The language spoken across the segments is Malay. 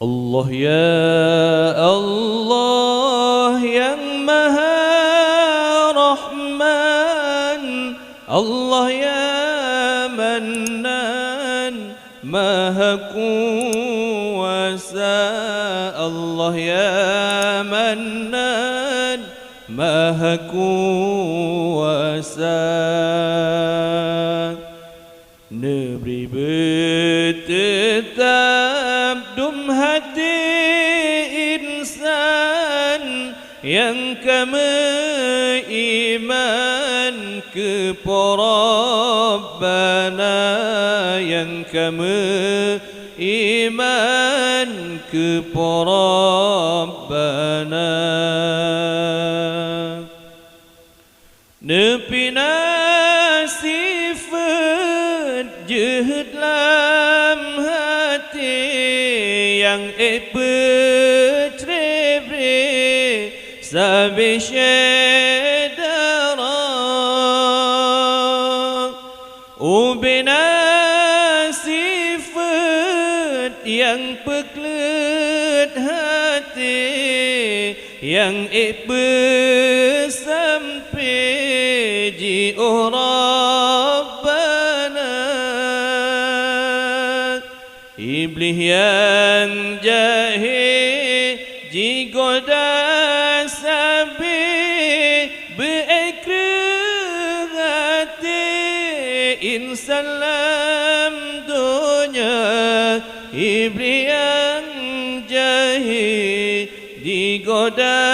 Allah ya Allah yang Maha Rahman, Allah ya Mannan Maha Kuasa, Allah ya Mannan Maha Kuasa. Negeri bertetap dum hati insan yang iman kepada Rabbana, yang iman kepada Rabbana. Nepina sifat jahat dalam hati yang bercerai sampai syedara. Ubina sifat yang peklet hati yang sampai ji Rabbana. Iblis yang jahil ji goda sampai berekor hati insan dalam dunia. Iblis yang jahil digoda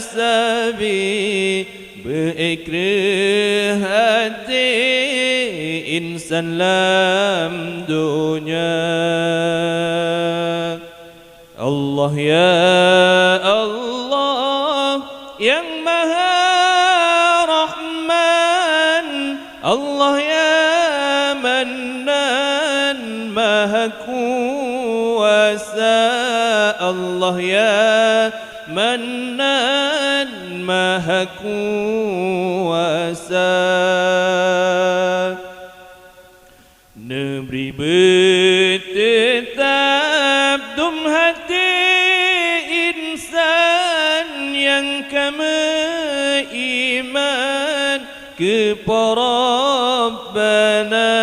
sabi berekor hati insan dalam dunia. Allah ya Allah yang Maha Rahman, Allah ya Mannan Maha Kuasa, Allah ya Mannan Maha Kuasa. Negeri bertetap dum hati insan yang iman kepada Rabbana,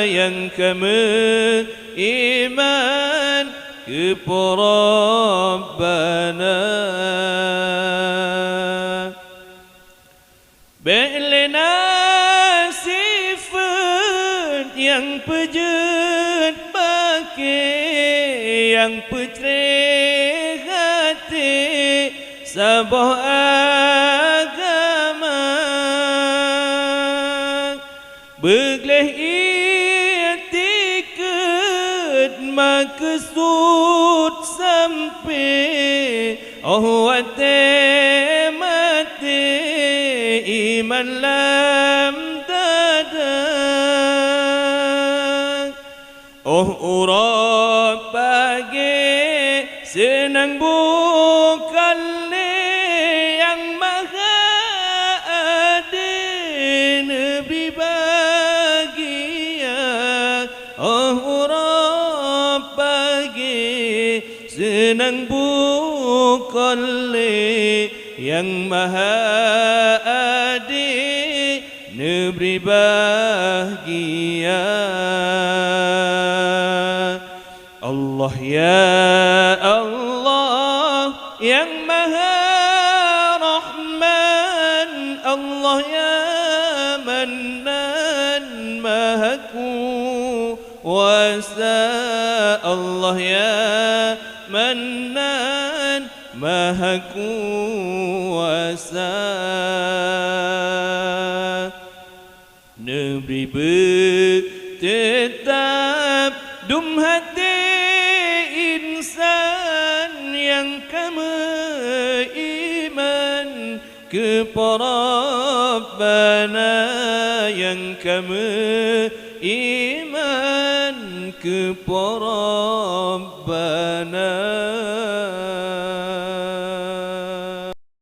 yang iman kepada Rabbana. Belena sifat yang pejat pakai, yang pecah hati sebuah agama. Begleh itikat maksud sampai wate mati iman lam dada. Urap pagi senang bukan yang maha adil Nabi bahagia. Urap pagi senang bukan yang maha adil Nabi bahagia. Allah ya Allah yang Maha Rahman, Allah ya Mannan Maha Kuasa, Allah ya Mannan Maha Kuasa. Negeri bertetap dum hati insan yang iman kepada Rabbana, yang iman kepada